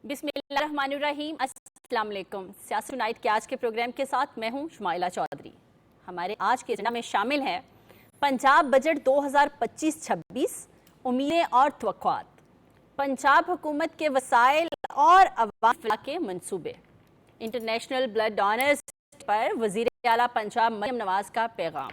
بسم اللہ الرحمن الرحیم، السلام علیکم۔ سیاسی نائٹ کے آج کے پروگرام کے ساتھ میں ہوں شمائلہ چودھری۔ ہمارے آج کے ایجنڈا میں شامل ہے پنجاب بجٹ 2025-26، امیدیں اور توقعات، پنجاب حکومت کے وسائل اور عوام فلاح کے منصوبے، انٹرنیشنل بلڈ ڈونرز پر وزیر اعلیٰ پنجاب مریم نواز کا پیغام،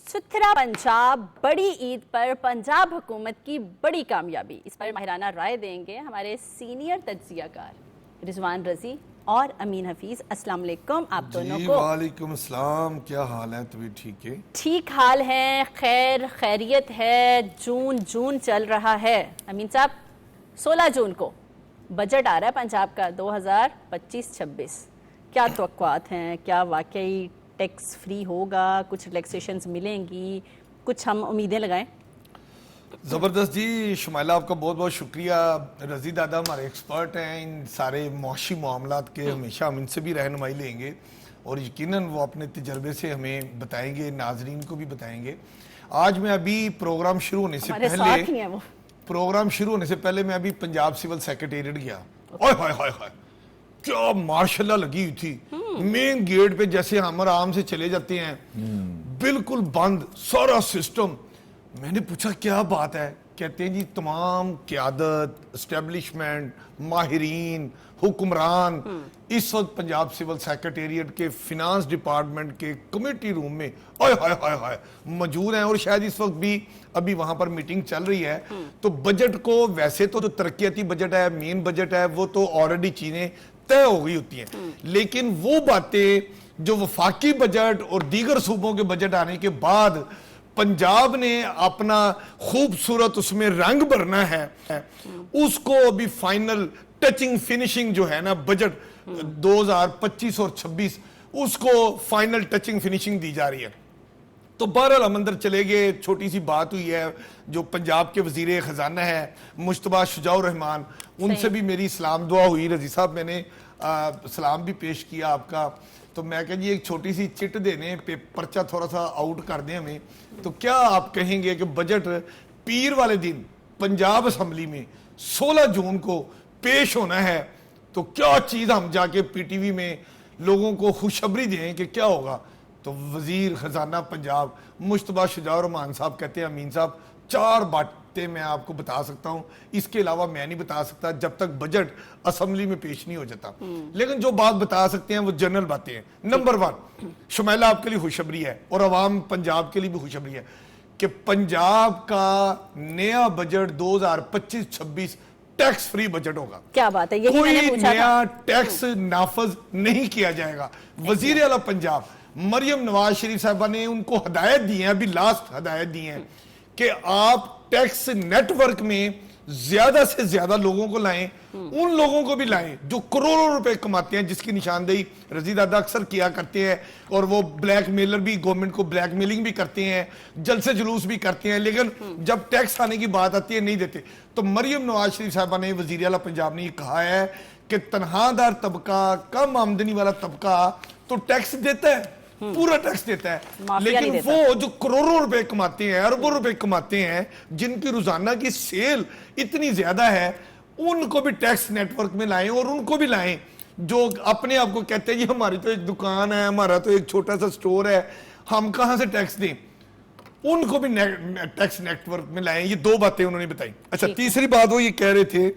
ستھرا پنجاب بڑی عید پر پنجاب حکومت کی بڑی کامیابی۔ اس پر ماہرانہ رائے دیں گے ہمارے سینئر تجزیہ کار رضوان رضی اور امین حفیظ۔ السلام علیکم آپ دونوں کو۔ وعلیکم السلام، کیا حال ہے؟ طبیعت ٹھیک ہے؟ ٹھیک حال ہے، خیر خیریت ہے، جون چل رہا ہے۔ امین صاحب، 16 جون کو بجٹ آ رہا ہے پنجاب کا 2025-26، کیا توقعات ہیں؟ کیا واقعی ٹیکس فری ہوگا؟ کچھ ریلیکسیشنز ملیں گی؟ کچھ ہم امیدیں لگائیں؟ زبردست جی، شمائلہ آپ کا بہت بہت شکریہ۔ رضی دادا ہمارے ایکسپرٹ ہیں ان سارے معاشی معاملات کے، ہمیشہ ہم ان سے بھی رہنمائی لیں گے اور یقیناً وہ اپنے تجربے سے ہمیں بتائیں گے، ناظرین کو بھی بتائیں گے۔ آج میں ابھی پروگرام شروع ہونے سے پہلے میں ابھی پنجاب سول سیکریٹریٹ گیا۔ کیا ماشاءاللہ لگی ہوئی تھی، مین گیٹ پہ جیسے ہم آرام سے چلے جاتے ہیں، بالکل بند سارا سسٹم۔ میں نے پوچھا کیا بات ہے؟ کہتے ہیں جی تمام قیادت، اسٹیبلشمنٹ، ماہرین، حکمران اس وقت پنجاب سول سیکریٹریٹ کے فینانس ڈپارٹمنٹ کے کمیٹی روم میں موجود ہیں، اور شاید اس وقت بھی ابھی وہاں پر میٹنگ چل رہی ہے۔ تو بجٹ کو ویسے تو جو ترقیاتی بجٹ ہے، مین بجٹ ہے، وہ تو آلریڈی چیزیں طے ہو گئی ہوتی ہیں، لیکن وہ باتیں جو وفاقی بجٹ اور دیگر صوبوں کے بجٹ آنے کے بعد پنجاب نے اپنا خوبصورت اس میں رنگ بھرنا ہے، اس کو ابھی فائنل ٹچنگ فنیشنگ جو ہے نا بجٹ 2025 اور 26، اس کو فائنل ٹچنگ فنیشنگ دی جا رہی ہے۔ تو بہرحال ہم اندر چلے گئے، چھوٹی سی بات ہوئی ہے، جو پنجاب کے وزیر خزانہ ہے مجتبیٰ شجاع الرحمان، ان سے بھی میری سلام دعا ہوئی۔ رضی صاحب میں نے سلام بھی پیش کیا آپ کا، تو میں کہا جی ایک چھوٹی سی چٹ دینے پہ پرچہ تھوڑا سا آؤٹ کر دیں ہمیں، تو کیا آپ کہیں گے کہ بجٹ پیر والے دن پنجاب اسمبلی میں 16 جون کو پیش ہونا ہے، تو کیا چیز ہم جا کے پی ٹی وی میں لوگوں کو خوشخبری دیں کہ کیا ہوگا؟ تو وزیر خزانہ پنجاب مجتبیٰ شجاع الرحمان صاحب کہتے ہیں امین صاحب 4 باتیں میں آپ کو بتا سکتا ہوں، اس کے علاوہ میں نہیں بتا سکتا جب تک بجٹ اسمبلی میں پیش نہیں ہو جاتا، لیکن جو بات بتا سکتے ہیں وہ جنرل باتیں ہیں۔ نمبر 1، شمائلہ آپ کے لیے خوشخبری ہے اور عوام پنجاب کے لیے بھی خوشخبری ہے کہ پنجاب کا نیا بجٹ 2025-26 ٹیکس فری بجٹ ہوگا۔ کیا بات ہے، یہی میں نے پوچھا تھا۔ کوئی نیا ٹیکس نافذ نہیں کیا جائے گا۔ وزیر اعلیٰ پنجاب مریم نواز شریف صاحبہ نے ان کو ہدایت دی ہیں، ابھی لاسٹ ہدایت دی ہیں کہ آپ ٹیکس نیٹ ورک میں زیادہ سے زیادہ لوگوں کو لائیں، ان لوگوں کو بھی لائیں جو کروڑوں روپے کماتے ہیں، جس کی نشاندہی رضی دادا اکثر کیا کرتے ہیں، اور وہ بلیک میلر بھی گورنمنٹ کو بلیک میلنگ بھی کرتے ہیں، جلسے جلوس بھی کرتے ہیں، لیکن جب ٹیکس آنے کی بات آتی ہے نہیں دیتے۔ تو مریم نواز شریف صاحبہ نے، وزیر اعلیٰ پنجاب نے یہ کہا ہے کہ تنخواہ دار طبقہ، کم آمدنی والا طبقہ تو ٹیکس دیتا ہے، پورا ٹیکس دیتا ہے، لیکن وہ جو کروڑوں روپے کماتے ہیں، اربوں روپے کماتے ہیں، جن کی روزانہ کی سیل اتنی زیادہ ہے، ان کو بھی ٹیکس نیٹ ورک میں لائیں، اور ان کو بھی لائیں جو اپنے آپ کو کہتے ہیں یہ ہماری تو ایک دکان ہے، ہمارا تو ایک چھوٹا سا سٹور ہے، ہم کہاں سے ٹیکس دیں، ان کو بھی ٹیکس نیٹ ورک میں لائیں۔ یہ 2 باتیں انہوں نے بتائی۔ اچھا، تیسری بات وہ یہ کہہ رہے تھے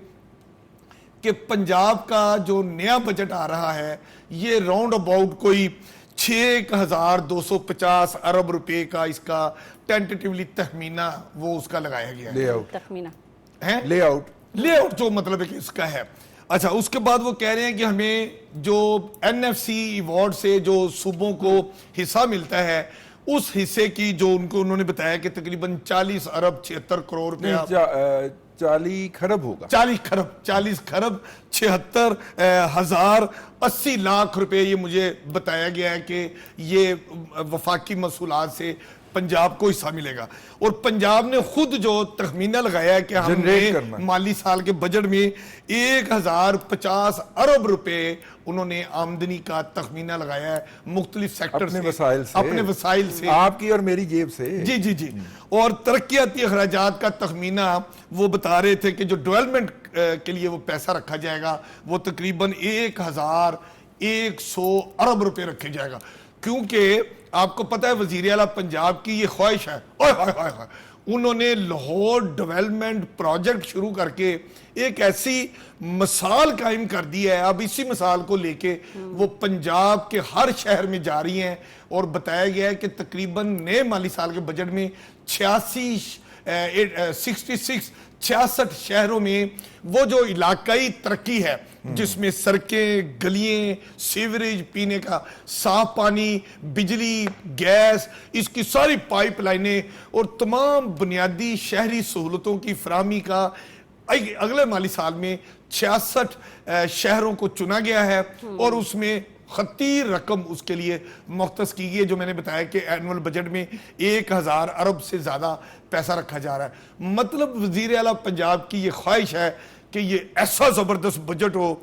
کہ پنجاب کا جو نیا بجٹ آ رہا ہے یہ راؤنڈ اباؤٹ کوئی 6,250 ارب روپے کا، اس کا ٹینٹیٹیولی تخمینہ وہ اس کا لگایا گیا ہے، لے آؤٹ جو مطلب ہے کہ اس کا ہے۔ اچھا، اس کے بعد وہ کہہ رہے ہیں کہ ہمیں جو این ایف سی ایوارڈ سے جو صوبوں کو حصہ ملتا ہے، اس حصے کی جو ان کو انہوں نے بتایا کہ تقریباً 40 ارب 76 کروڑ روپے، 40 کھرب ہوگا، 40 کھرب 76,000 80 لاکھ روپے، یہ مجھے بتایا گیا ہے کہ یہ وفاقی محصولات سے پنجاب کو حصہ ملے گا۔ اور پنجاب نے خود جو تخمینہ لگایا ہے کہ ہم نے مالی سال کے بجٹ میں 1050 ارب روپے انہوں نے آمدنی کا تخمینہ لگایا ہے مختلف سیکٹر اپنے وسائل سے، اپنے وسائل سے، آپ کی اور میری جیب سے. جی جی جی. اور ترقیاتی اخراجات کا تخمینہ وہ بتا رہے تھے کہ جو ڈیولپمنٹ کے لیے وہ پیسہ رکھا جائے گا وہ تقریباً 1100 ارب روپے رکھے جائے گا. کیونکہ آپ کو پتہ ہے وزیر اعلیٰ پنجاب کی یہ خواہش ہے، انہوں نے لاہور ڈیولپمنٹ پروجیکٹ شروع کر کے ایک ایسی مثال قائم کر دی ہے. اب اسی مثال کو لے کے وہ پنجاب کے ہر شہر میں جا رہی ہیں اور بتایا گیا ہے کہ تقریباً نئے مالی سال کے بجٹ میں 66 شہروں میں وہ جو علاقائی ترقی ہے جس میں سڑکیں، گلیاں، سیوریج، پینے کا صاف پانی، بجلی، گیس، اس کی ساری پائپ لائنیں اور تمام بنیادی شہری سہولتوں کی فراہمی کا اگلے مالی سال میں 66 شہروں کو چنا گیا ہے اور اس میں خطیر رقم اس کے لیے مختص کی گئی ہے جو میں نے بتایا کہ اینول بجٹ میں 1000 ارب سے زیادہ پیسہ رکھا جا رہا ہے. مطلب وزیر اعلیٰ پنجاب کی یہ خواہش ہے کہ یہ ایسا زبردست بجٹ ہو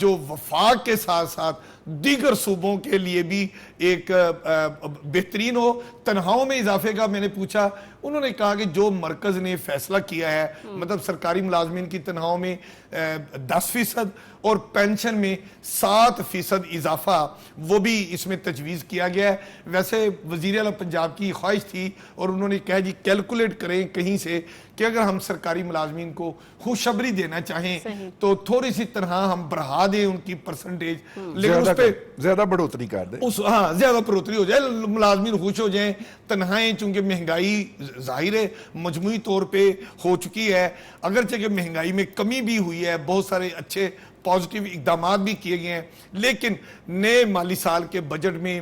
جو وفاق کے ساتھ ساتھ دیگر صوبوں کے لیے بھی ایک بہترین ہو. تنخواہوں میں اضافے کا میں نے پوچھا، انہوں نے کہا کہ جو مرکز نے فیصلہ کیا ہے مطلب سرکاری ملازمین کی تنخواہوں میں 10% اور پینشن میں 7% اضافہ وہ بھی اس میں تجویز کیا گیا ہے. ویسے وزیر اعلیٰ پنجاب کی خواہش تھی اور انہوں نے کہا جی کیلکولیٹ کریں کہیں سے کہ اگر ہم سرکاری ملازمین کو خوشخبری دینا چاہیں تو تھوڑی سی تنخواہ ہم بڑھا دیں ان کی پرسنٹیج، لیکن اس پہ زیادہ بڑھوتری کر دیں. ہاں زیادہ بڑھوتری ہو جائے، ملازمین خوش ہو جائیں. تنخواہیں چونکہ مہنگائی ظاہر ہے مجموعی طور پہ ہو چکی ہے، اگرچہ کہ مہنگائی میں کمی بھی ہوئی ہے، بہت سارے اچھے پازیٹیو اقدامات بھی کیے گئے ہیں، لیکن نئے مالی سال کے بجٹ میں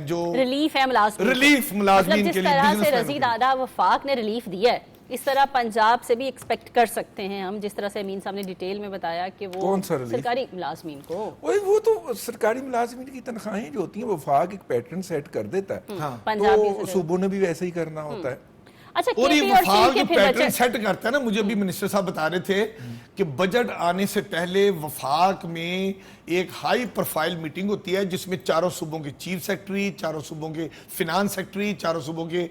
جو ریلیف ہے ملازمین کے لیے، جس طرح سے رزید اعلیٰ وفاق نے ریلیف دیا ہے اس طرح پنجاب سے بھی ایکسپیکٹ کر سکتے ہیں ہم، جس طرح سے امین صاحب نے ڈیٹیل میں بتایا کہ وہ سرکاری ملازمین کو وہ تو سرکاری ملازمین کی تنخواہیں جو ہوتی ہیں وفاق ایک پیٹرن سیٹ کر دیتا ہے، تو صوبوں نے بھی ویسے ہی کرنا ہوتا ہے. اچھا اور یہ وفاق جو پیٹرن سیٹ کرتا ہے نا، مجھے بھی منسٹر صاحب بتا رہے تھے کہ بجٹ آنے سے پہلے وفاق میں ایک ہائی پروفائل میٹنگ ہوتی ہے جس میں چاروں صوبوں کے چیف سیکٹری، چاروں صوبوں کے فینانس سیکٹری، چاروں صوبوں کے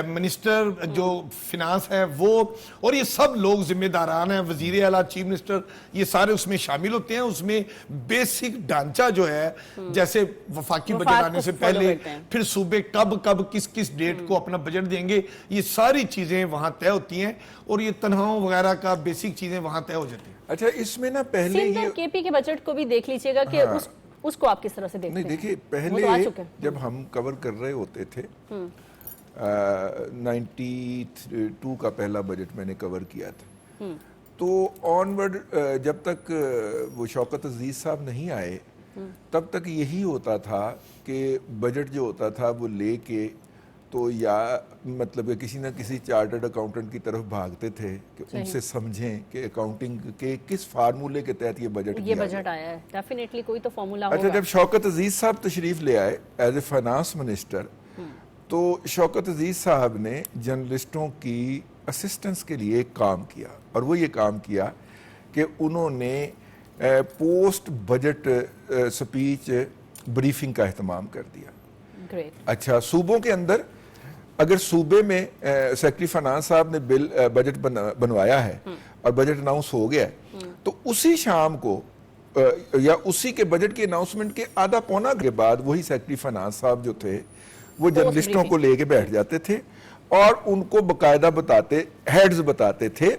منسٹر جو فینانس ہے وہ، اور یہ سب لوگ ذمہ داران ہیں، وزیر اعلیٰ، چیف منسٹر، یہ سارے اس میں شامل ہوتے ہیں. اس میں بیسک ڈھانچہ جو ہے جیسے وفاقی بجٹ آنے سے پہلے پھر صوبے کب کس ڈیٹ کو اپنا بجٹ دیں گے، یہ ساری چیزیں وہاں طے ہوتی ہیں اور یہ تنخواہوں وغیرہ کا بیسک چیزیں وہاں طے ہو جاتی ہیں. اچھا اس میں نا پہلے یہ کے پی کے بجٹ کو بھی دیکھ لیجئے گا کہ اس کو آپ کس طرح سے دیکھتے ہیں. نہیں دیکھیں پہلے جب ہم کور کر رہے ہوتے تھے 92 کا پہلا بجٹ میں نے کور کیا تھا تو آنورڈ جب تک وہ شوکت عزیز صاحب نہیں آئے تب تک یہی ہوتا تھا کہ بجٹ جو ہوتا تھا وہ لے کے تو یا مطلب کسی نہ کسی چارٹرڈ اکاؤنٹنٹ کی طرف بھاگتے تھے کہ ان سے سمجھیں کہ اکاؤنٹنگ کے کس فارمولے کے تحت یہ بجٹ آیا ہے. ڈیفینیٹلی کوئی تو فارمولا ہوگا. اچھا جب شوکت عزیز صاحب تشریف لے آئے ایز اے فائنانس منسٹر تو شوکت عزیز صاحب نے جرنلسٹوں کی اسسٹنس کے لیے ایک کام کیا اور وہ یہ کام کیا کہ انہوں نے پوسٹ بجٹ سپیچ بریفنگ کا اہتمام کر دیا. اچھا صوبوں کے اندر اگر صوبے میں سیکٹری فائنانس صاحب نے بجٹ بنوایا ہے اور بجٹ اناؤنس ہو گیا ہے تو اسی شام کو یا اسی کے بجٹ کی اناؤنسمنٹ کے آدھا پونا کے بعد وہی سیکٹری فائنانس صاحب جو تھے وہ جرنلسٹوں کو لے کے بیٹھ جاتے تھے اور ان کو باقاعدہ ہیڈز بتاتے تھے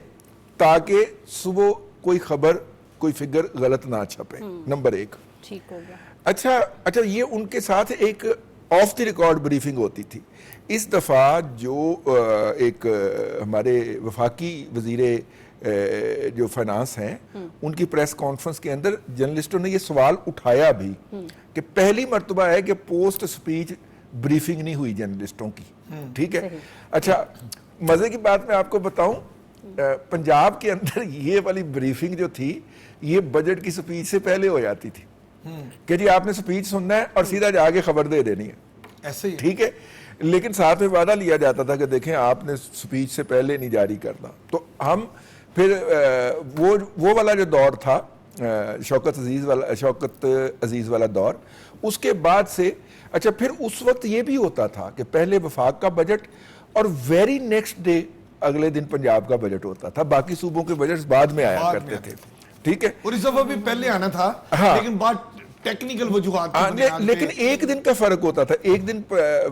تاکہ صبح کوئی خبر کوئی فگر غلط نہ چھپے. نمبر 1 ٹھیک ہو گیا. اچھا یہ ان کے ساتھ ایک آف دی ریکارڈ بریفنگ ہوتی تھی. اس دفعہ جو ایک ہمارے وفاقی وزیر جو فائنانس ہیں ان کی پریس کانفرنس کے اندر جرنلسٹوں نے یہ سوال اٹھایا بھی کہ پہلی مرتبہ ہے کہ پوسٹ سپیچ بریفنگ نہیں ہوئی جرنلسٹوں کی. ٹھیک ہے. اچھا مزے کی بات میں آپ کو بتاؤں پنجاب کے اندر یہ والی بریفنگ جو تھی یہ بجٹ کی سپیچ سے پہلے ہو جاتی تھی کہ جی آپ نے سپیچ سننا ہے اور سیدھا جا کے خبر دے دینی ہے. ایسے ہی ٹھیک ہے. لیکن ساتھ میں وعدہ لیا جاتا تھا کہ دیکھیں آپ نے سپیچ سے پہلے نہیں جاری کرنا. تو ہم پھر وہ والا جو دور تھا شوکت عزیز والا دور. اس کے بعد سے اچھا پھر اس وقت یہ بھی ہوتا تھا کہ پہلے وفاق کا بجٹ اور ویری نیکسٹ ڈے اگلے دن پنجاب کا بجٹ ہوتا تھا, باقی صوبوں کے بجٹ بعد میں آیا کرتے تھے. ٹھیک ہے, اور اس دفعہ بھی پہلے آنا تھا, لیکن بات ٹیکنیکل وجوہات کی بنیاد پہ, لیکن ایک دن کا فرق ہوتا تھا, ایک دن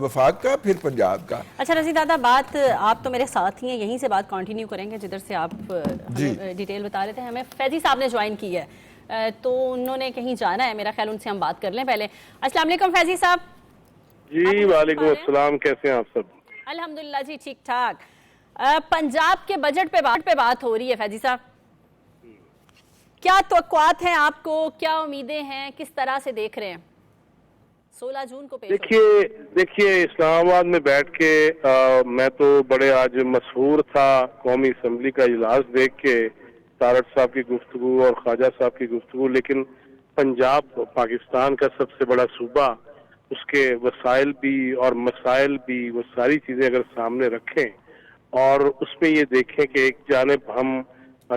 وفاق کا پھر پنجاب کا. اچھا رضی دادا, بات آپ تو میرے ساتھ ہی ہیں, یہیں سے بات کنٹینیو کریں گے جدھر سے آپ ڈیٹیل بتا رہے تھے. ہمیں فیضی صاحب نے جوائن کی ہے تو انہوں نے کہیں جانا ہے, میرا خیال ان سے ہم بات کر لیں پہلے. السلام علیکم فیضی صاحب. جی وعلیکم السلام, کیسے ہیں آپ سب؟ الحمدللہ جی ٹھیک ٹھاک. پنجاب کے بجٹ پہ بات ہو رہی ہے فیضی صاحب, کیا توقعات ہیں آپ کو, کیا امیدیں ہیں, کس طرح سے دیکھ رہے ہیں 16 جون کو؟ دیکھیے اسلام آباد میں بیٹھ کے میں تو بڑے آج مسحور تھا قومی اسمبلی کا اجلاس دیکھ کے, تارڑ صاحب کی گفتگو اور خواجہ صاحب کی گفتگو. لیکن پنجاب پاکستان کا سب سے بڑا صوبہ, اس کے وسائل بھی اور مسائل بھی, وہ ساری چیزیں اگر سامنے رکھیں اور اس میں یہ دیکھیں کہ ایک جانب ہم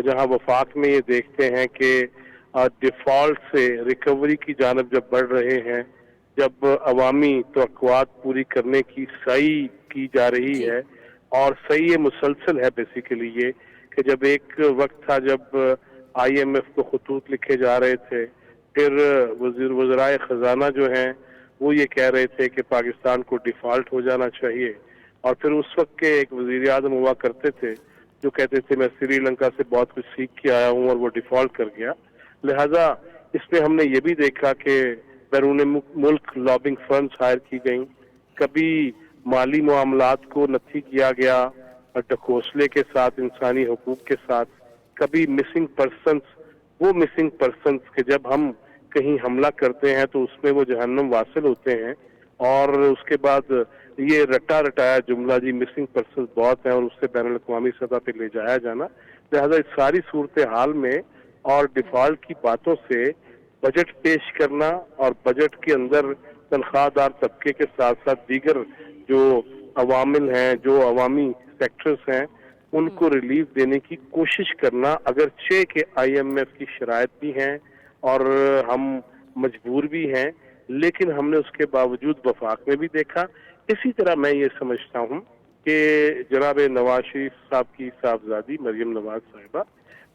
جہاں وفاق میں یہ دیکھتے ہیں کہ ڈیفالٹ سے ریکوری کی جانب جب بڑھ رہے ہیں, جب عوامی توقعات پوری کرنے کی سعی کی جا رہی ہے, اور سعی مسلسل ہے بیسیکلی یہ کہ جب ایک وقت تھا جب آئی ایم ایف کو خطوط لکھے جا رہے تھے, پھر وزرائے خزانہ جو ہیں وہ یہ کہہ رہے تھے کہ پاکستان کو ڈیفالٹ ہو جانا چاہیے, اور پھر اس وقت کے ایک وزیر اعظم ہوا کرتے تھے جو کہتے تھے میں سری لنکا سے بہت کچھ سیکھ کے آیا ہوں اور وہ ڈیفالٹ کر گیا. لہذا اس میں ہم نے یہ بھی دیکھا کہ بیرون ملک لابنگ فرمز ہائر کی گئیں, کبھی مالی معاملات کو نتھی کیا گیا ڈھکوسلے کے ساتھ, انسانی حقوق کے ساتھ, کبھی مسنگ پرسنز, وہ مسنگ پرسنز کہ جب ہم کہیں حملہ کرتے ہیں تو اس میں وہ جہنم واصل ہوتے ہیں, اور اس کے بعد یہ رٹا رٹایا جملہ جی مسنگ پرسنز بہت ہیں اور اس سے بین الاقوامی سطح پہ لے جایا جانا. لہذا اس ساری صورتحال میں اور ڈیفالٹ کی باتوں سے بجٹ پیش کرنا اور بجٹ کے اندر تنخواہ دار طبقے کے ساتھ ساتھ دیگر جو عوامل ہیں, جو عوامی سیکٹرز ہیں, ان کو ریلیف دینے کی کوشش کرنا, اگرچہ کہ آئی ایم ایف کی شرائط بھی ہیں اور ہم مجبور بھی ہیں, لیکن ہم نے اس کے باوجود وفاق میں بھی دیکھا. اسی طرح میں یہ سمجھتا ہوں کہ جناب نواز شریف صاحب کی صاحبزادی مریم نواز صاحبہ,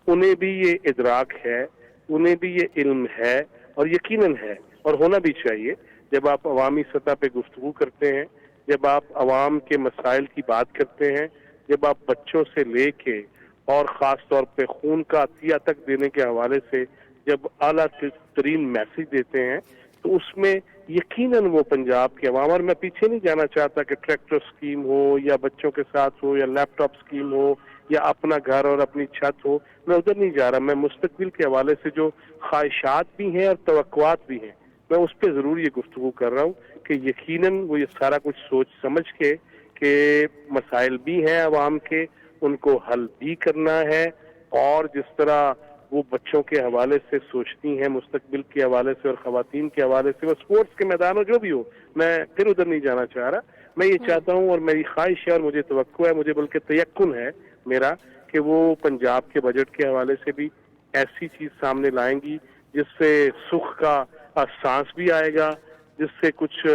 انہیں بھی یہ ادراک ہے, انہیں بھی یہ علم ہے, اور یقیناً ہے اور ہونا بھی چاہیے. جب آپ عوامی سطح پہ گفتگو کرتے ہیں, جب آپ عوام کے مسائل کی بات کرتے ہیں, جب آپ بچوں سے لے کے اور خاص طور پہ خون کا عطیہ تک دینے کے حوالے سے جب اعلیٰ ترین میسج دیتے ہیں, تو اس میں یقیناً وہ پنجاب کے عوام, اور میں پیچھے نہیں جانا چاہتا کہ ٹریکٹر سکیم ہو یا بچوں کے ساتھ ہو یا لیپ ٹاپ سکیم ہو یا اپنا گھر اور اپنی چھت ہو, میں ادھر نہیں جا رہا. میں مستقبل کے حوالے سے جو خواہشات بھی ہیں اور توقعات بھی ہیں, میں اس پہ ضرور یہ گفتگو کر رہا ہوں کہ یقیناً وہ یہ سارا کچھ سوچ سمجھ کے کہ مسائل بھی ہیں عوام کے, ان کو حل بھی کرنا ہے, اور جس طرح وہ بچوں کے حوالے سے سوچتی ہیں, مستقبل کے حوالے سے اور خواتین کے حوالے سے, وہ سپورٹس کے میدان ہو جو بھی ہو, میں پھر ادھر نہیں جانا چاہ رہا. میں یہ چاہتا ہوں اور میری خواہش ہے اور مجھے توقع ہے, مجھے بلکہ تیقن ہے میرا, کہ وہ پنجاب کے بجٹ کے حوالے سے بھی ایسی چیز سامنے لائیں گی جس سے سکھ کا سانس بھی آئے گا, جس سے کچھ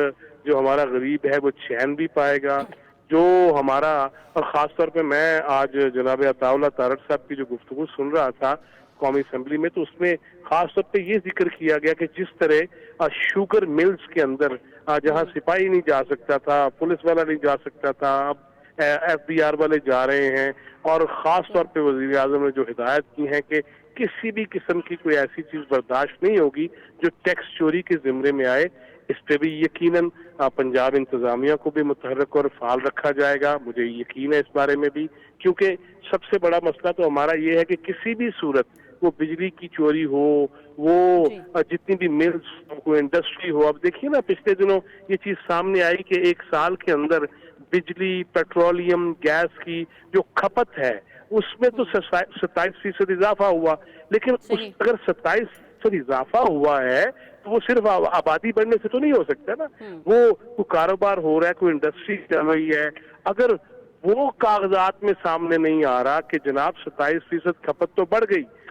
جو ہمارا غریب ہے وہ چین بھی پائے گا, جو ہمارا, اور خاص طور پہ میں آج جناب عطا اللہ تارڑ صاحب کی جو گفتگو سن رہا تھا قومی اسمبلی میں, تو اس میں خاص طور پہ یہ ذکر کیا گیا کہ جس طرح شوگر ملز کے اندر جہاں سپاہی نہیں جا سکتا تھا, پولیس والا نہیں جا سکتا تھا, اب ایف بی آر والے جا رہے ہیں, اور خاص طور پہ وزیر اعظم نے جو ہدایت کی ہے کہ کسی بھی قسم کی کوئی ایسی چیز برداشت نہیں ہوگی جو ٹیکس چوری کے زمرے میں آئے. اس پہ بھی یقیناً پنجاب انتظامیہ کو بھی متحرک اور فعال رکھا جائے گا, مجھے یقین ہے اس بارے میں بھی, کیونکہ سب سے بڑا مسئلہ تو ہمارا یہ ہے کہ کسی بھی صورت, وہ بجلی کی چوری ہو, وہ جتنی بھی ملز, کوئی انڈسٹری ہو. اب دیکھیے نا پچھلے دنوں یہ چیز سامنے آئی کہ ایک سال کے اندر بجلی, پیٹرولیم, گیس کی جو کھپت ہے اس میں تو 27% اضافہ ہوا, لیکن اگر 27% اضافہ ہوا ہے تو وہ صرف آبادی بڑھنے سے تو نہیں ہو سکتا نا, وہ کاروبار ہو رہا ہے, کوئی انڈسٹری چل رہی ہے. اگر وہ کاغذات میں سامنے نہیں آ رہا کہ جناب 27% کھپت تو بڑھ گئی,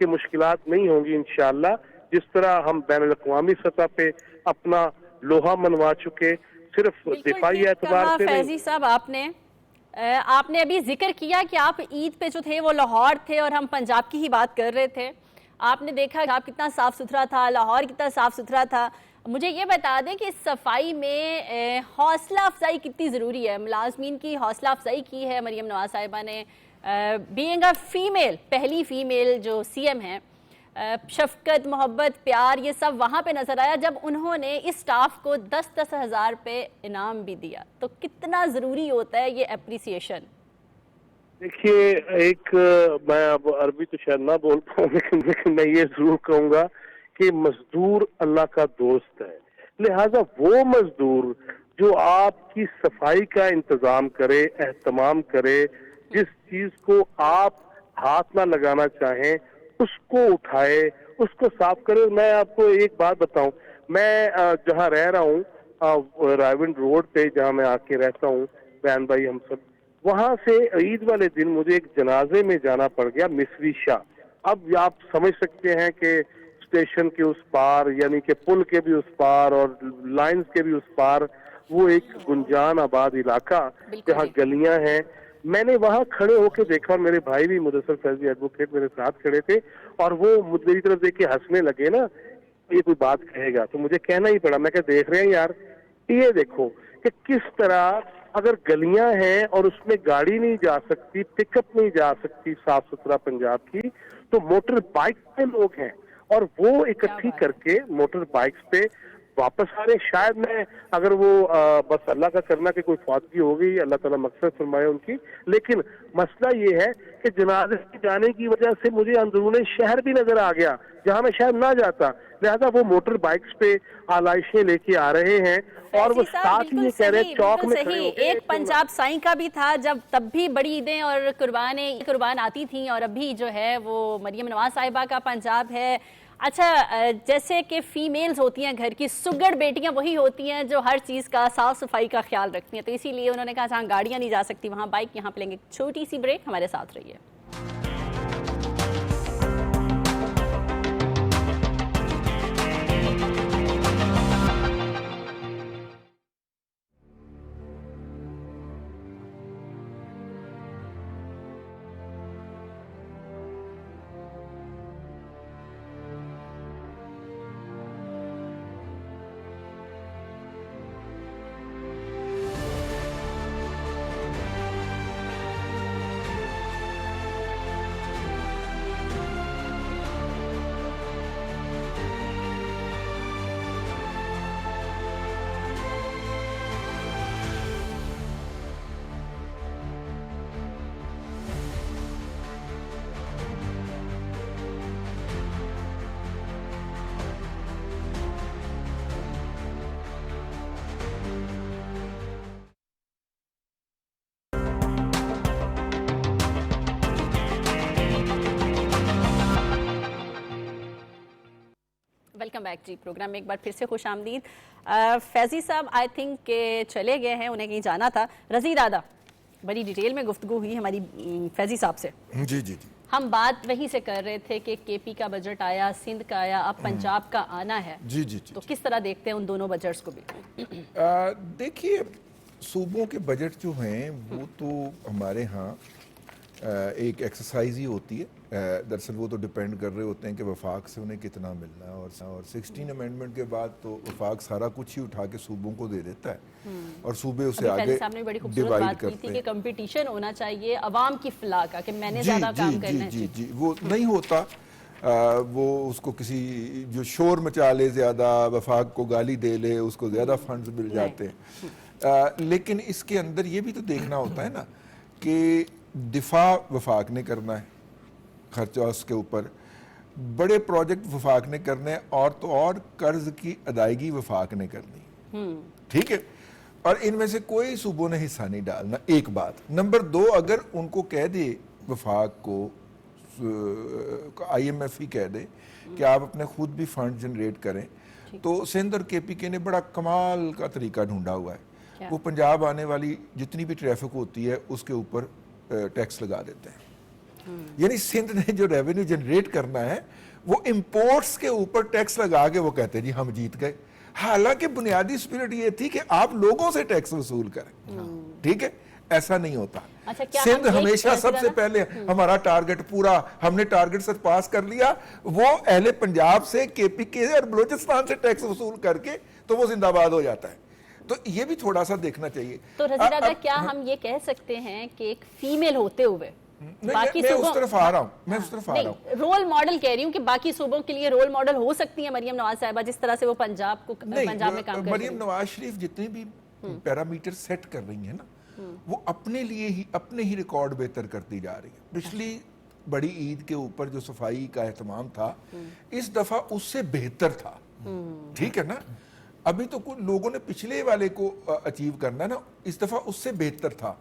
کہ مشکلات نہیں ہوں گی انشاءاللہ. جس طرح ہم بین الاقوامی سطح پہ اپنا لوہا منوا چکے, صرف دفاعی اعتبار سے نہیں. فیضی صاحب آپ نے ابھی ذکر کیا کہ آپ عید پہ جو تھے وہ لاہور تھے اور ہم پنجاب کی ہی بات کر رہے تھے. آپ نے دیکھا کہ آپ کتنا صاف ستھرا تھا, لاہور کتنا صاف ستھرا تھا. مجھے یہ بتا دیں کہ اس صفائی میں حوصلہ افزائی کتنی ضروری ہے؟ ملازمین کی حوصلہ افزائی کی ہے مریم نواز صاحبہ نے, بینگ اے فیمیل, پہلی فیمیل جو سی ایم ہیں. شفقت, محبت, پیار یہ سب وہاں پہ نظر آیا جب انہوں نے اس سٹاف کو 10-10 ہزار پہ انعام بھی دیا. تو کتنا ضروری ہوتا ہے یہ اپریسیشن؟ دیکھیے, ایک میں اب عربی تو شاید نہ بول پاؤں لیکن میں یہ ضرور کہوں گا کہ مزدور اللہ کا دوست ہے. لہذا وہ مزدور جو آپ کی صفائی کا انتظام کرے, اہتمام کرے, جس چیز کو آپ ہاتھ نہ لگانا چاہیں اس کو اٹھائے, اس کو صاف کرے. میں آپ کو ایک بات بتاؤں, میں جہاں رہ رہا ہوں رائیونڈ روڈ پہ, جہاں میں آ کے رہتا ہوں, بیان بھائی ہم سب, وہاں سے عید والے دن مجھے ایک جنازے میں جانا پڑ گیا, مصری شاہ. اب آپ سمجھ سکتے ہیں کہ اسٹیشن کے اس پار, یعنی کہ پل کے بھی اس پار اور لائنز کے بھی اس پار, وہ ایک گنجان آباد علاقہ جہاں گلیاں ہیں. میں نے وہاں کھڑے ہو کے دیکھا, اور میرے بھائی بھی مدثر فیضی ایڈوکیٹ میرے ساتھ کھڑے تھے, اور وہ میری طرف دیکھ کے ہنسنے لگے نا, یہ کوئی بات کہے گا, تو مجھے کہنا ہی پڑا. میں کہ دیکھ رہے ہیں یار, یہ دیکھو کہ کس طرح اگر گلیاں ہیں اور اس میں گاڑی نہیں جا سکتی, پک اپ نہیں جا سکتی صاف ستھرا پنجاب کی, تو موٹر بائک پہ لوگ ہیں اور وہ اکٹھی کر کے موٹر بائکس پہ واپس آ رہے. شاید میں اگر وہ بس اللہ کا کرنا کہ کوئی فوتگی ہو گئی, اللہ تعالیٰ مقصد فرمائے ان کی, لیکن مسئلہ یہ ہے کہ جنازے جانے کی وجہ سے مجھے اندرون شہر بھی نظر آ گیا جہاں میں شاید نہ جاتا. لہذا وہ موٹر بائکس پہ آلائشیں لے کے آ رہے ہیں, اور وہ ساتھ ہی یہ کہہ رہے ہیں چوک میں کھڑے ہو کے. ایک پنجاب سائیں کا بھی تھا جب تب بھی بڑی عیدیں اور قربان آتی تھیں, اور ابھی جو ہے وہ مریم نواز صاحبہ کا پنجاب ہے. اچھا, جیسے کہ فیمیلز ہوتی ہیں گھر کی, سگڑ بیٹیاں وہی ہوتی ہیں جو ہر چیز کا صاف صفائی کا خیال رکھتی ہیں, تو اسی لیے انہوں نے کہا جہاں گاڑیاں نہیں جا سکتی وہاں بائک. یہاں پہ لیں گے چھوٹی سی بریک, ہمارے ساتھ رہیے. ویلکم بیک جی. پروگرام میں ایک بار پھر سے خوش آمدید. فیضی صاحب آئی تھنک کہ چلے گئے ہیں, انہیں کہیں جانا تھا. رضی دادا, بڑی ڈیٹیل میں گفتگو ہوئی ہماری فیضی صاحب سے. جی جی جی, ہم بات وہی سے کر رہے تھے کہ کے پی کا بجٹ آیا, سندھ کا آیا, اب پنجاب کا آنا ہے. جی جی جی, تو کس طرح دیکھتے ہیں ان دونوں بجٹس کو بھی؟ دیکھیے, صوبوں کے بجٹ جو ہیں وہ تو ہمارے ہاں ایک ایکسرسائز ہی ہوتی ہے. دراصل وہ تو ڈپینڈ کر رہے ہوتے ہیں کہ وفاق سے انہیں کتنا ملنا ہے, اور 16 امینڈمنٹ کے بعد تو وفاق سارا کچھ ہی اٹھا کے صوبوں کو دے دیتا ہے, اور صوبے اسے آگے ڈیوائیڈ کرتے ہیں. کہ کمپٹیشن ہونا چاہیے عوام کی فلاح کا, کہ میں نے زیادہ کام کرنا ہے. جی جی, وہ نہیں ہوتا. وہ اس کو کسی جو شور مچا لے, زیادہ وفاق کو گالی دے لے, اس کو زیادہ فنڈز مل جاتے ہیں. لیکن اس کے اندر یہ بھی تو دیکھنا ہوتا ہے نا کہ دفاع وفاق نے کرنا ہے, خرچہ اس کے اوپر, بڑے پروجیکٹ وفاق نے کرنے, اور تو اور قرض کی ادائیگی وفاق نے کرنی. ٹھیک ہے, اور ان میں سے کوئی صوبوں نے حصہ نہیں ڈالنا. ایک بات. نمبر 2, اگر ان کو کہہ دے وفاق کو, آئی ایم ایف ہی کہہ دے کہ آپ اپنے خود بھی فنڈ جنریٹ کریں, تو سندھ اور کے پی کے نے بڑا کمال کا طریقہ ڈھونڈا ہوا ہے. وہ پنجاب آنے والی جتنی بھی ٹریفک ہوتی ہے اس کے اوپر ٹیکس لگا دیتے ہیں. یعنی سندھ نے جو ریونیو جنریٹ کرنا ہے وہ امپورٹس کے اوپر ٹیکس لگا کے وہ کہتے ہیں جی ہم جیت گئے، حالانکہ بنیادی اسپرٹ یہ تھی کہ آپ لوگوں سے ٹیکس وصول کریں. ٹھیک ہے، ایسا نہیں ہوتا. سندھ ہمیشہ سب سے پہلے ہمارا ٹارگٹ پورا، ہم نے ٹارگٹ سے پاس کر لیا، وہ اہل پنجاب سے کے پی کے اور بلوچستان سے ٹیکس وصول کر کے تو وہ زندہ باد ہو جاتا ہے. تو یہ بھی تھوڑا سا دیکھنا چاہیے. تو رضی راجہ کیا ہم یہ کہہ سکتے ہیں کہ ایک فیمیل ہوتے ہوئے باقی میں اس طرف آ رہا ہوں، رول ماڈل کہہ رہی ہوں کہ باقی صوبوں کے لیے رول ماڈل ہو سکتی ہیں مریم نواز صاحبہ، جس طرح سے وہ پنجاب میں کام کر رہی ہیں؟ مریم نواز شریف جتنے بھی پیرامیٹر سیٹ کر رہی ہیں نا، وہ اپنے لیے ہی اپنے ہی ریکارڈ بہتر کرتی جا رہی ہے. پچھلی بڑی عید کے اوپر جو صفائی کا اہتمام تھا اس دفعہ اس سے بہتر تھا. ٹھیک ہے نا، ابھی تو کچھ لوگوں نے پچھلے والے کو اچیو کرنا ہے نا، اس دفعہ اس سے بہتر تھا.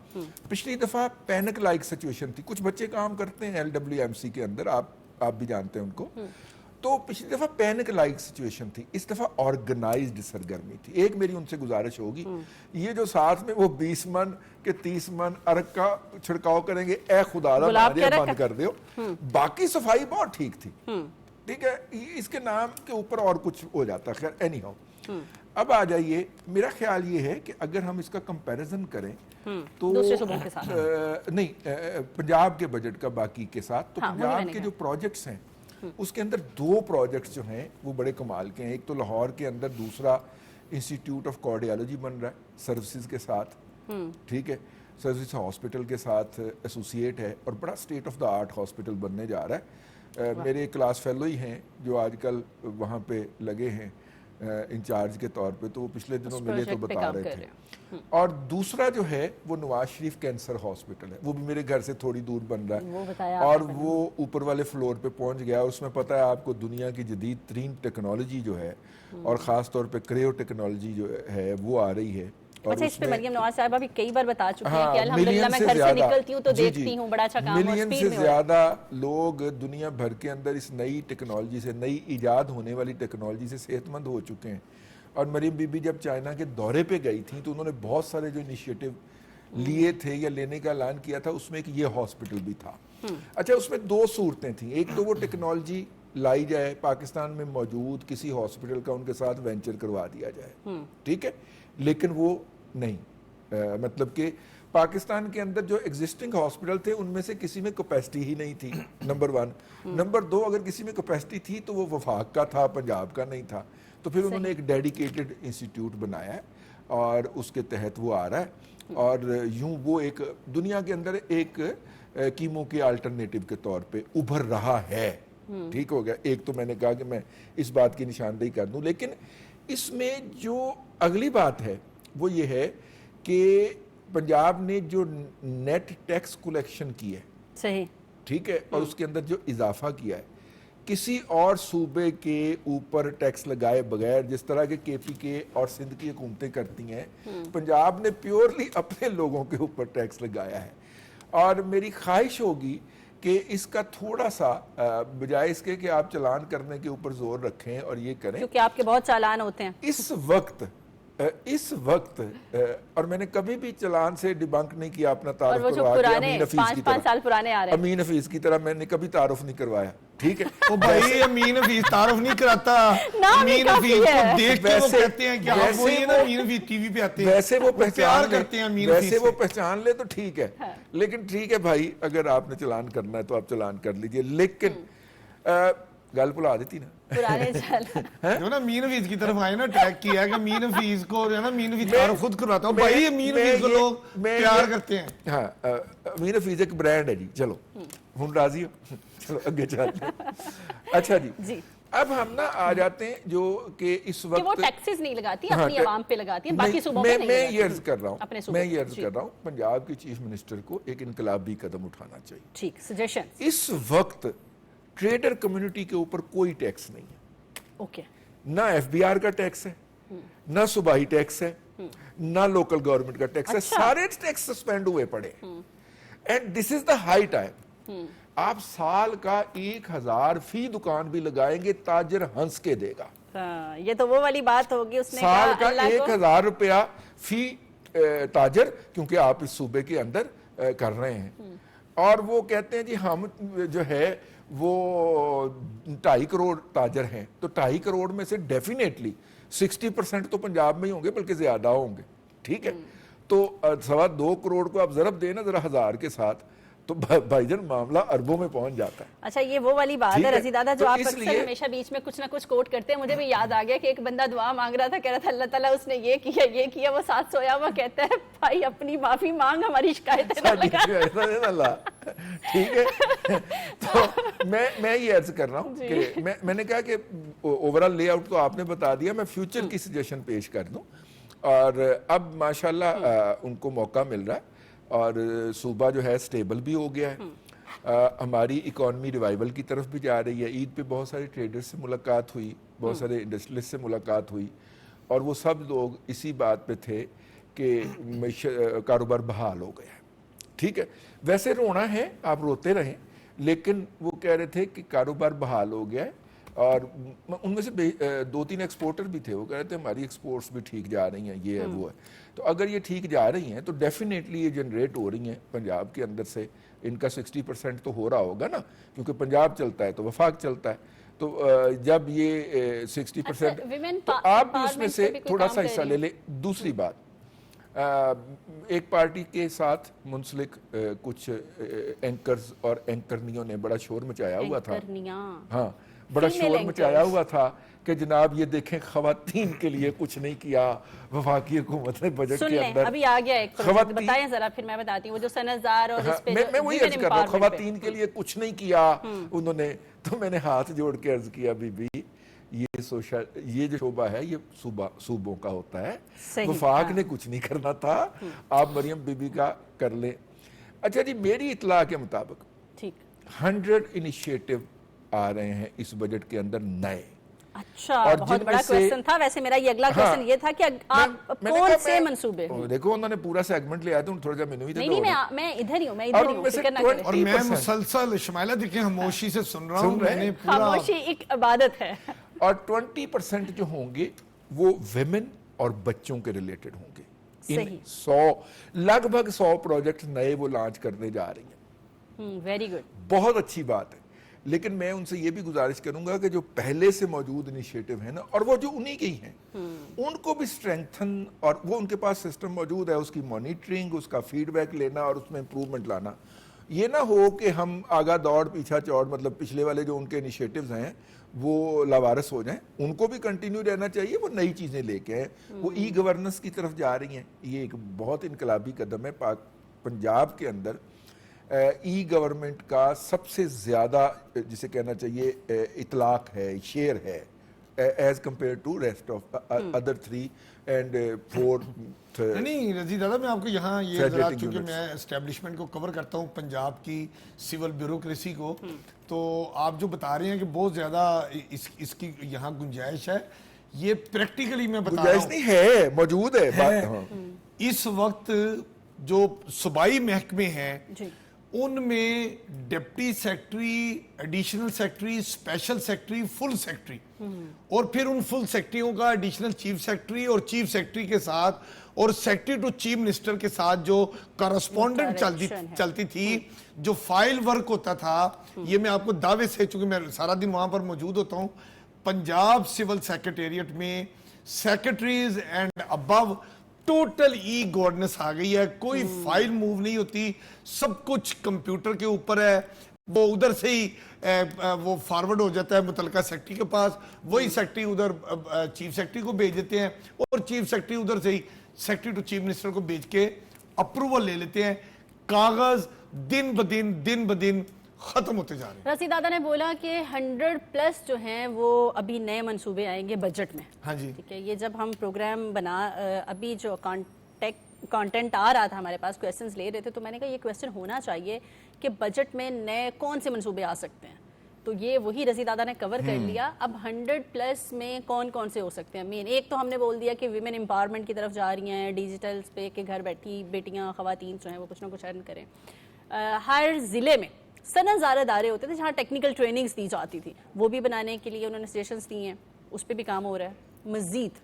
پچھلی دفعہ پینک لائک سچویشن تھی. کچھ بچے کام کرتے ہیں LWMC کے اندر، آپ بھی جانتے ہیں ان کو. تو پچھلی دفعہ پینک لائک سچویشن تھی، اس دفعہ آرگنائزڈ سرگرمی تھی. ایک میری ان سے گزارش ہوگی، یہ جو ساتھ میں وہ 20 من کے 30 من ارک کا چھڑکاؤ کریں گے، اے خدا دا بند کر دیو. باقی صفائی بہت ٹھیک تھی. ٹھیک ہے، اس کے نام کے اوپر اور کچھ ہو جاتا. خیر اینی ہاؤ، اب آ جائیے. میرا خیال یہ ہے کہ اگر ہم اس کا کمپیریزن کریں تو نہیں پنجاب کے بجٹ کا باقی کے ساتھ، تو پنجاب کے جو پروجیکٹس ہیں اس کے اندر 2 پروجیکٹس جو ہیں وہ بڑے کمال کے ہیں. ایک تو لاہور کے اندر دوسرا انسٹیٹیوٹ آف کارڈیالوجی بن رہا ہے سروسز کے ساتھ. ٹھیک ہے، سروسز ہاسپٹل کے ساتھ ایسوسیٹ ہے اور بڑا state of the art hospital بننے جا رہا ہے. میرے کلاس فیلو ہی ہیں جو آج کل وہاں پہ لگے ہیں انچارج کے طور پہ، تو وہ پچھلے دنوں ملے تو بتا رہے تھے. اور دوسرا جو ہے وہ نواز شریف کینسر ہاسپٹل ہے، وہ بھی میرے گھر سے تھوڑی دور بن رہا ہے اور وہ اوپر والے فلور پہ پہنچ گیا. اس میں پتہ ہے آپ کو دنیا کی جدید ترین ٹیکنالوجی جو ہے اور خاص طور پہ کریو ٹیکنالوجی جو ہے وہ آ رہی ہے. اچھا، اس پہ مریم نواز صاحبہ بھی کئی بار بتا چکی ہیں کہ الحمدللہ میں گھر سے نکلتی ہوں تو دیکھتی ہوں بڑا اچھا کام اور ملین سے زیادہ لوگ دنیا بھر کے اندر اس نئی ٹیکنالوجی سے، نئی ایجاد ہونے والی ٹیکنالوجی سے صحت مند ہو چکے ہیں. اور مریم بی بی جب چائنا کے دورے پہ گئی تھیں تو انہوں نے بہت سارے جو انیشیٹو لیے تھے یا لینے کا اعلان کیا تھا، اس میں ایک یہ ہاسپٹل بھی تھا. اچھا، اس میں 2 صورتیں تھیں. ایک تو وہ ٹیکنالوجی لائی جائے، پاکستان میں موجود کسی ہاسپٹل کا ان کے ساتھ وینچر کروا دیا جائے. ٹھیک ہے، لیکن وہ نہیں، مطلب کہ پاکستان کے اندر جو ایگزسٹنگ ہاسپٹل تھے ان میں سے کسی میں کیپیسٹی ہی نہیں تھی، نمبر 1. نمبر 2، اگر کسی میں کیپیسٹی تھی تو وہ وفاق کا تھا، پنجاب کا نہیں تھا. تو پھر انہوں نے ایک ڈیڈیکیٹڈ انسٹیٹیوٹ بنایا ہے اور اس کے تحت وہ آ رہا ہے اور یوں وہ ایک دنیا کے اندر ایک کیمو کے الٹرنیٹیو کے طور پہ ابھر رہا ہے. ٹھیک ہو گیا. ایک تو میں نے کہا کہ میں اس بات کی نشاندہی کر دوں، لیکن اس میں جو اگلی بات ہے وہ یہ ہے کہ پنجاب نے جو نیٹ ٹیکس کلیکشن کی ہے، صحیح، ٹھیک ہے، اور اس کے اندر جو اضافہ کیا ہے، کسی اور صوبے کے اوپر ٹیکس لگائے بغیر جس طرح کے کے پی کے اور سندھ کی حکومتیں کرتی ہیں، پنجاب نے پیورلی اپنے لوگوں کے اوپر ٹیکس لگایا ہے. اور میری خواہش ہوگی کہ اس کا تھوڑا سا بجائے اس کے کہ آپ چلان کرنے کے اوپر زور رکھیں اور یہ کریں، کیونکہ آپ کے بہت چالان ہوتے ہیں اس وقت اور میں نے کبھی بھی چلان سے ڈیبنک نہیں کیا اپنا تعارف کروا کے امین حفیظ کی طرح. امین حفیظ کی طرح میں نے کبھی تعارف نہیں کروایا. ٹھیک ہے، وہ بھائی امین حفیظ تعارف نہیں کراتا. امین حفیظ کو دیکھ کے وہ کہتے ہیں کہ آپ وہی نا امین حفیظ ٹی وی پہ آتے ہیں، ویسے وہ پہچان کرتے ہیں امین ویسے وہ پہچان لے تو ٹھیک ہے. لیکن ٹھیک ہے بھائی، اگر آپ نے چلان کرنا ہے تو آپ چلان کر لیجئے. لیکن گل بلا دیتی نا جو نا امین حفیظ کی طرف آئے نا ٹریک کیا ہے کہ امین حفیظ کو جو ہے نا امین حفیظ تعارف خود کرواتا ہوں. بھائی امین حفیظ کو لوگ پیار کرتے ہیں. ہاں، امین حفیظ ایک برانڈ ہے جی. چلو ہم راضی ہو، چلو آگے چلتے ہیں. اچھا جی، اب ہم نا آ جاتے ہیں جو کہ اس وقت وہ ٹیکسز نہیں لگاتی، اپنی عوام پہ لگاتی ہیں، باقی صوبوں میں نہیں. میں یہ عرض کر رہا ہوں پنجاب کی چیف منسٹر کو ایک انقلابی قدم اٹھانا چاہیے. ٹھیک، سجیشن. اس وقت ٹریڈر کمیونٹی کے اوپر کوئی ٹیکس نہیں ہے. اوکے، نہ ایف بی آر کا ٹیکس ہے، نہ صوبائی ٹیکس ہے، نہ لوکل گورنمنٹ کا ٹیکس ہے. سارے ٹیکس سسپینڈ ہوئے پڑے. And this is the high time. آپ سال کا 1000 فی دکان بھی لگائیں گے تاجر ہنس کے دے گا. یہ تو وہ والی بات ہوگی. اس نے سال کا 1000 روپیہ فی تاجر، کیونکہ آپ اس صوبے کے اندر کر رہے ہیں. اور وہ کہتے ہیں جی ہم جو ہے وہ 2.5 کروڑ تاجر ہیں، تو 2.5 کروڑ میں سے ڈیفینیٹلی 60% تو پنجاب میں ہی ہوں گے، بلکہ زیادہ ہوں گے، ٹھیک ہے؟ تو 2.25 کروڑ کو آپ ضرب دیں نا ذرا 1000 کے ساتھ، تو بھائی جان معاملہ اربوں میں پہنچ جاتا ہے. اچھا یہ وہ والی بات ہے رضی دادا جو آپ اکثر ہمیشہ بیچ میں کچھ نہ کچھ کوٹ کرتے ہیں. مجھے بھی یاد آ گیا کہ ایک بندہ دعا مانگ رہا تھا، کہہ رہا تھا اللہ تعالیٰ اس نے یہ کیا، وہ ساتھ سویا ہوا کہتا ہے بھائی اپنی معافی مانگ، ہماری شکایتیں نہ لگا. ٹھیک ہے، تو میں یہ عرض کر رہا ہوں کہ میں نے کہا کہ اوورال لے آؤٹ تو آپ نے بتا دیا، میں فیوچر کی سجیشن پیش کر دوں. اور اب ماشاءاللہ ان کو موقع مل رہا ہے اور صوبہ جو ہے سٹیبل بھی ہو گیا ہے. ہماری اکانومی ریوائیول کی طرف بھی جا رہی ہے. عید پہ بہت سارے ٹریڈر سے ملاقات ہوئی، بہت سارے انڈسٹریلسٹ سے ملاقات ہوئی، اور وہ سب لوگ اسی بات پہ تھے کہ کاروبار بحال ہو گیا ہے. ٹھیک ہے، ویسے رونا ہے، آپ روتے رہیں، لیکن وہ کہہ رہے تھے کہ کاروبار بحال ہو گیا ہے. اور ان میں سے 2-3 ایکسپورٹر بھی تھے، وہ کہہ رہے تھے ہماری ایکسپورٹس بھی ٹھیک جا رہی ہیں، یہ ہے وہ ہے. تو اگر یہ ٹھیک جا رہی ہیں تو ڈیفینیٹلی یہ جنریٹ ہو رہی ہیں پنجاب کے اندر سے. ان کا 60% تو ہو رہا ہوگا نا، کیونکہ پنجاب چلتا ہے تو وفاق چلتا ہے. تو جب یہ 60%، تو آپ بھی اس میں سے تھوڑا سا حصہ لے لیں. دوسری بات، ایک پارٹی کے ساتھ منسلک کچھ اینکرز اور اینکرنیوں نے بڑا شور مچایا ہوا تھا. ہاں، بڑا شور مچایا ہوا تھا کہ جناب یہ دیکھیں خواتین کے لیے کچھ نہیں کیا وفاقی حکومت نے بجٹ کے اندر. ابھی آ گیا ایک پروجیکٹ، بتائیں ذرا پھر میں بتاتی ہوں. وہ جو سنعتزار اور اس پہ میں وہی عرض کر رہا ہوں، خواتین کے لیے کچھ نہیں کیا انہوں نے. تو میں نے ہاتھ جوڑ کے عرض کیا بی بی یہ جو شعبہ ہے یہ صوبوں کا ہوتا ہے، وفاق نے کچھ نہیں کرنا تھا. آپ مریم بی بی کا کر لیں. اچھا جی، میری اطلاع کے مطابق 100 انیشیٹو آ رہے ہیں اس بجٹ کے اندر نئے. اچھا، بہت بڑا کویسچن تھا. ویسے میرا یہ اگلا کویسچن یہ تھا کہ آپ کون سے منصوبے، دیکھو انہوں نے پورا سیگمنٹ لیا تھا، تھوڑا جا میں بھی نہیں میں ادھر ہی ہوں، فکر نہ کریں. اور میں مسلسل شمائلہ دیکھیں خاموشی سے سن رہا ہوں. خاموشی ایک عبادت ہے. اور 20% جو ہوں گے وہ ویمن اور بچوں کے ریلیٹڈ ہوں گے. لگ بھگ 100 پروجیکٹ نئے وہ لانچ کرنے جا رہی ہیں. ویری گڈ، بہت اچھی بات ہے. لیکن میں ان سے یہ بھی گزارش کروں گا کہ جو پہلے سے موجود انیشیٹو ہیں نا، اور وہ جو انہی کی ہیں، ان کو بھی اسٹرینگتھن، اور وہ ان کے پاس سسٹم موجود ہے، اس کی مانیٹرنگ، اس کا فیڈ بیک لینا اور اس میں امپروومنٹ لانا. یہ نہ ہو کہ ہم آگا دوڑ پیچھا چوڑ، مطلب پچھلے والے جو ان کے انیشیٹوز ہیں وہ لاوارث ہو جائیں. ان کو بھی کنٹینیو رہنا چاہیے، وہ نئی چیزیں لے کے ہیں، وہ ای گورننس کی طرف جا رہی ہیں. یہ ایک بہت انقلابی قدم ہے. پنجاب کے اندر ای گورنمنٹ کا سب سے زیادہ جسے کہنا چاہیے اطلاق ہے، شیئر ہے، as compare to rest of other 3 and 4. نہیں رضی دادا، میں آپ کو یہاں یہ ذرا، کیونکہ میں اسٹیبلشمنٹ کو کور کرتا ہوں پنجاب کی سول بیوروکریسی کو، تو آپ جو بتا رہے ہیں کہ بہت زیادہ اس کی یہاں گنجائش ہے. یہ پریکٹیکلی میں بتا رہا ہوں، گنجائش نہیں ہے، موجود ہے. اس وقت جو صوبائی محکمے ہیں ان میں deputy secretary, additional secretary, special secretary, full secretary, اور پھر ان فل سیکٹریوں کا ایڈیشنل چیف سیکٹری اور چیف سیکٹری کے ساتھ اور سیکٹری ٹو چیف منسٹر کے ساتھ جو کارسپونڈنٹ چلتی تھی، جو فائل ورک ہوتا تھا. یہ میں آپ کو دعوے سے، چونکہ میں سارا دن وہاں پر موجود ہوتا ہوں، پنجاب سول سیکریٹریٹ میں سیکرٹریز اینڈ ابو ٹوٹل ای گورننس آ گئی ہے. کوئی فائل موو نہیں ہوتی، سب کچھ کمپیوٹر کے اوپر ہے. وہ ادھر سے ہی وہ فارورڈ ہو جاتا ہے متعلقہ سیکٹری کے پاس، وہی سیکٹری ادھر چیف سیکٹری کو بھیج دیتے ہیں، اور چیف سیکٹری ادھر سے ہی سیکٹری ٹو چیف منسٹر کو بھیج کے اپروول لے لیتے ہیں. کاغذ دن بدن ختم ہوتے جا رہے ہیں. رشید دادا نے بولا کہ 100+ جو ہیں وہ ابھی نئے منصوبے آئیں گے بجٹ میں. ہاں جی، ٹھیک ہے. یہ جب ہم پروگرام ابھی جو کانٹینٹ آ رہا تھا ہمارے پاس، کویسچنز لے رہے تھے، تو میں نے کہا یہ کویسچن ہونا چاہیے کہ بجٹ میں نئے کون سے منصوبے آ سکتے ہیں. تو یہ وہی رضی دادا نے کور کر لیا. اب 100+ میں کون سے ہو سکتے ہیں؟ مین ایک تو ہم نے بول دیا کہ ویمن امپاورمنٹ کی طرف جا رہی ہیں، ڈیجیٹل پہ کہ گھر بیٹھی بیٹیاں، خواتین جو ہیں وہ کچھ نہ کچھ ارن کریں. ہر ضلع میں صنعتزار ادارے ہوتے تھے جہاں ٹیکنیکل ٹریننگز دی جاتی تھی، وہ بھی بنانے کے لیے انہوں نے سجیشنز دی ہیں، اس پہ بھی کام ہو رہا ہے. مزید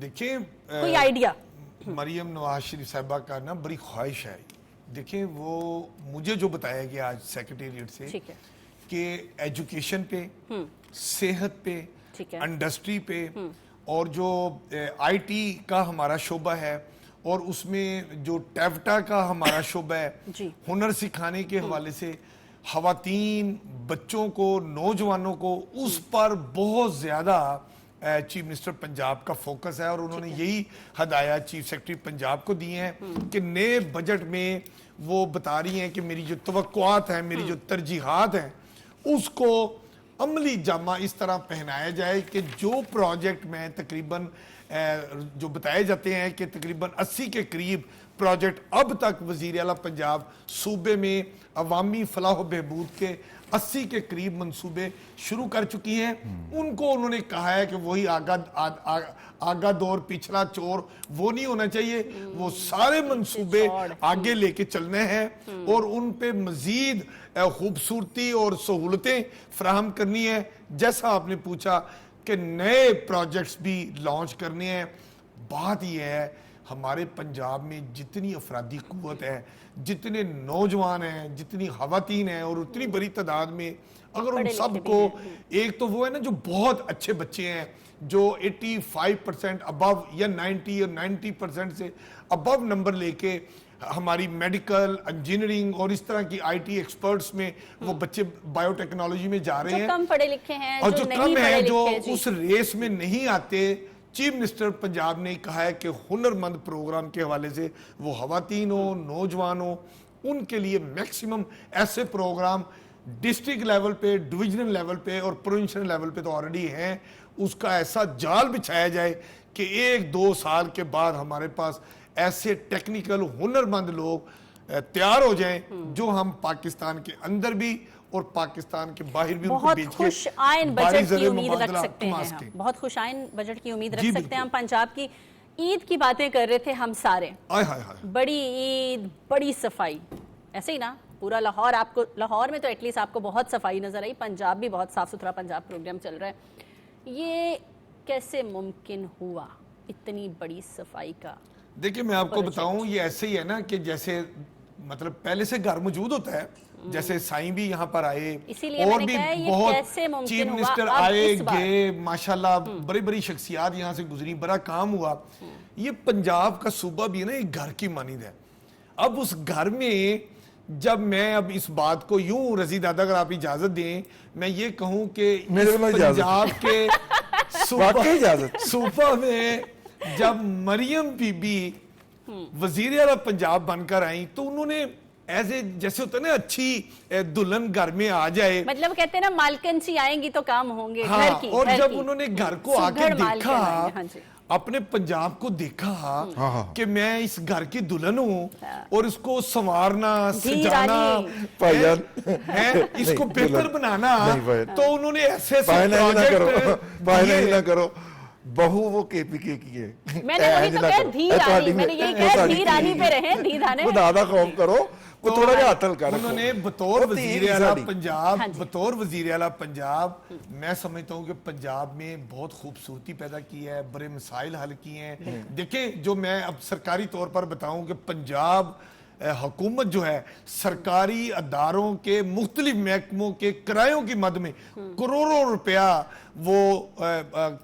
دیکھیں کوئی آئیڈیا؟ مریم نواز شریف صاحبہ کا نا بڑی خواہش ہے دیکھیں وہ مجھے جو بتایا گیا آج سیکریٹریٹ سے ٹھیک ہے کہ ایجوکیشن پہ، صحت پہ، ٹھیک ہے انڈسٹری پہ، اور جو آئی ٹی کا ہمارا شعبہ ہے، اور اس میں جو ٹیوٹا کا ہمارا شعبہ ہے، جی ہنر سکھانے کے حوالے سے خواتین، بچوں کو، نوجوانوں کو، اس پر بہت زیادہ چیف منسٹر پنجاب کا فوکس ہے، اور انہوں نے یہی ہدایات چیف سیکرٹری پنجاب کو دی ہیں کہ نئے بجٹ میں وہ بتا رہی ہیں کہ میری جو توقعات ہیں، میری جو ترجیحات ہیں، اس کو عملی جامہ اس طرح پہنایا جائے کہ جو پروجیکٹ میں تقریباً جو بتائے جاتے ہیں کہ تقریباً 80 کے قریب پروجیکٹ اب تک وزیر اعلیٰ پنجاب صوبے میں عوامی فلاح و بہبود کے 80 کے قریب منصوبے شروع کر چکی ہیں، ان کو انہوں نے کہا ہے کہ وہی آگا دور پچھلا چور وہ نہیں ہونا چاہیے، وہ سارے منصوبے آگے لے کے چلنے ہیں اور ان پہ مزید خوبصورتی اور سہولتیں فراہم کرنی ہے، جیسا آپ نے پوچھا کہ نئے پروجیکٹس بھی لانچ کرنے ہیں۔ بات یہ ہے ہمارے پنجاب میں جتنی افرادی قوت ہے، جتنے نوجوان ہیں، جتنی خواتین ہیں، اور اتنی بڑی تعداد میں اگر ان سب کو ایک تو وہ ہے نا جو بہت اچھے بچے ہیں جو 85% ابو یا 90 اور 90% سے ابو نمبر لے کے ہماری میڈیکل، انجینئرنگ اور اس طرح کی آئی ٹی ایکسپرٹس میں وہ بچے بائیو ٹیکنالوجی میں جا رہے ہیں، جو کم پڑھے لکھے ہیں، اور جو کم ہیں، جو جی اس ریس میں نہیں آتے، چیف منسٹر پنجاب نے کہا ہے کہ ہنرمند پروگرام کے حوالے سے وہ خواتین ہوں، نوجوان ہوں، ان کے لیے میکسیمم ایسے پروگرام ڈسٹرکٹ لیول پہ، ڈویژنل لیول پہ اور پروونشل لیول پہ تو آلریڈی ہیں، اس کا ایسا جال بچھایا جائے کہ 1-2 سال کے بعد ہمارے پاس ایسے ٹیکنیکل ہنرمند لوگ تیار ہو جائیں جو ہم پاکستان کے اندر بھی اور پاکستان کے باہر بھی ان کو بہت بیچ کے خوش آئین باری بجٹ کی زر امید رکھ مبادلہ سکتے ہیں کما ہم، سکیں۔ بہت خوش آئین بجٹ کی امید رکھ جی سکتے ہیں ہم۔ بالکل۔ پنجاب کی عید کی باتیں کر رہے تھے ہم سارے، آئے ہائے ہائے، بڑی عید، بڑی صفائی، ایسے ہی نا پورا لاہور، آپ کو لاہور میں تو ایٹ لیسٹ آپ کو بہت صفائی نظر آئی، پنجاب بھی بہت صاف ستھرا پنجاب پروگرام چل رہا ہے، یہ کیسے ممکن ہوا اتنی بڑی صفائی کا؟ دیکھیں میں آپ کو بتاؤں یہ ایسے ہی ہے نا کہ جیسے مطلب پہلے سے گھر موجود ہوتا ہے، جیسے سائیں بھی یہاں پر آئے اسی لیے اور میں نے بھی کہا یہ بہت کیسے ممکن چیف ہوا منسٹر اب آئے اس بار؟ گئے، ماشاءاللہ بڑی بڑی شخصیات یہاں سے گزری، بڑا کام ہوا۔ یہ پنجاب کا صوبہ بھی ہے نا ایک گھر کی مانند ہے۔ اب اس گھر میں جب میں اب اس بات کو یوں رضی دادا اگر آپ اجازت دیں میں یہ کہوں کہ اس پنجاب کے صوبہ میں جب مریم بی بی وزیر اعلیٰ پنجاب بن کر آئیں تو انہوں نے ایسے جیسے ہوتا ہے نا اچھی دلہن گھر میں آ جائے، مطلب کہتے ہیں نا مالکنسی آئیں گی تو کام ہوں گے گھر ہاں، کی، اور جب انہوں نے گھر کو آ کے دیکھا، جی اپنے پنجاب کو دیکھا کہ میں اس گھر کی دلہن ہوں اور اس کو سنوارنا، سجانا، اس کو بہتر بنانا، تو انہوں نے ایسے پروجیکٹ نہ کرو بہو وہ کے پی کے کی ہے، میں نے وہی تو کہا دھی رانی، میں نے یہی کہا دھی رانی پہ رہیں، دھی دھانے زیادہ خوف کرو وہ تھوڑا جا عطل کر انہوں نے بطور وزیر اعلیٰ پنجاب، بطور وزیر اعلیٰ پنجاب میں سمجھتا ہوں کہ پنجاب میں بہت خوبصورتی پیدا کی ہے، بڑے مسائل حل کیے ہیں۔ دیکھیں جو میں اب سرکاری طور پر بتاؤں کہ پنجاب حکومت جو ہے سرکاری اداروں کے مختلف محکموں کے کرایوں کی مد میں کروڑوں روپیہ وہ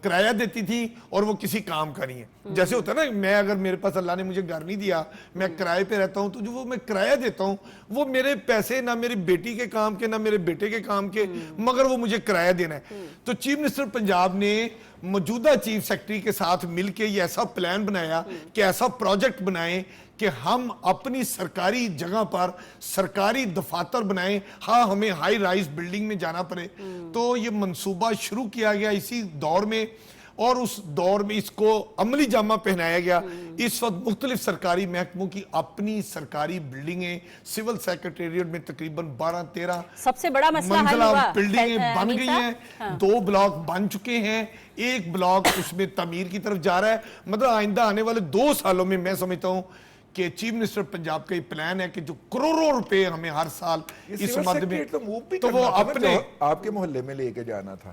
کرایہ دیتی تھی اور وہ کسی کام کا نہیں ہے۔ جیسے ہوتا ہے نا میں اگر میرے پاس اللہ نے مجھے گھر نہیں دیا، میں کرائے پہ رہتا ہوں، تو جو وہ میں کرایہ دیتا ہوں وہ میرے پیسے نہ میری بیٹی کے کام کے نہ میرے بیٹے کے کام کے، مگر وہ مجھے کرایہ دینا ہے۔ تو چیف منسٹر پنجاب نے موجودہ چیف سیکرٹری کے ساتھ مل کے یہ ایسا پلان بنایا کہ ایسا پروجیکٹ بنائیں کہ ہم اپنی سرکاری جگہ پر سرکاری دفاتر بنائیں، ہاں ہمیں ہائی رائز بلڈنگ میں جانا پڑے۔ تو یہ منصوبہ شروع کیا گیا اسی دور میں، اور اس دور میں اس کو عملی جامہ پہنایا گیا۔ اس وقت مختلف سرکاری محکموں کی اپنی سرکاری بلڈنگیں، سول سیکریٹریٹ میں تقریباً 12-13 سب سے بڑا مسئلہ حل منزلہ ہوا، بلڈنگیں بن گئی ہیں، 2 بلاک بن چکے ہیں، 1 بلاک اس میں تعمیر کی طرف جا رہا ہے۔ مطلب آئندہ آنے والے 2 سالوں میں میں سمجھتا ہوں کہ چیف منسٹر پنجاب کا یہ پلان ہے کہ جو کروڑوں روپے ہمیں ہر سال اس مد میں، تو وہ اپنے آپ کے محلے میں لے کے جانا تھا،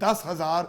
10,000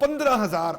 15,000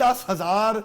10,000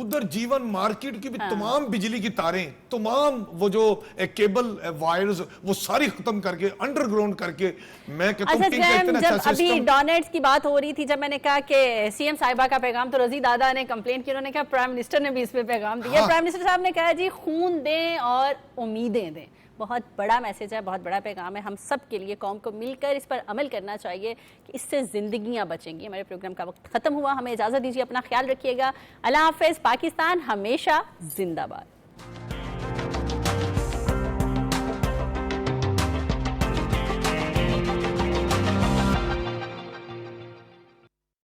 ادھر جیون مارکیٹ کی بھی تمام بجلی کی تاریں، تمام وہ جو کیبل وائرز، وہ ساری ختم کر کے انڈر گراؤنڈ کر کے، میں کہتا ہوں جب ابھی ڈونیٹس کی بات ہو رہی تھی، جب میں نے کہا کہ سی ایم صاحبہ کا پیغام، تو رضی دادا نے کمپلین کی، انہوں نے کہا پرائم منسٹر نے بھی اس پہ پیغام دیا. پرائم منسٹر صاحب نے کہا جی خون دیں اور امیدیں دیں. بہت بڑا میسج ہے، بہت بڑا پیغام ہے. ہم سب کے لیے، قوم کو مل کر اس پر عمل کرنا چاہیے کہ اس سے زندگیاں بچیں گی. ہمارے پروگرام کا وقت ختم ہوا، ہمیں اجازت دیجیے، اپنا خیال رکھیے گا. اللہ حافظ. پاکستان ہمیشہ زندہ باد.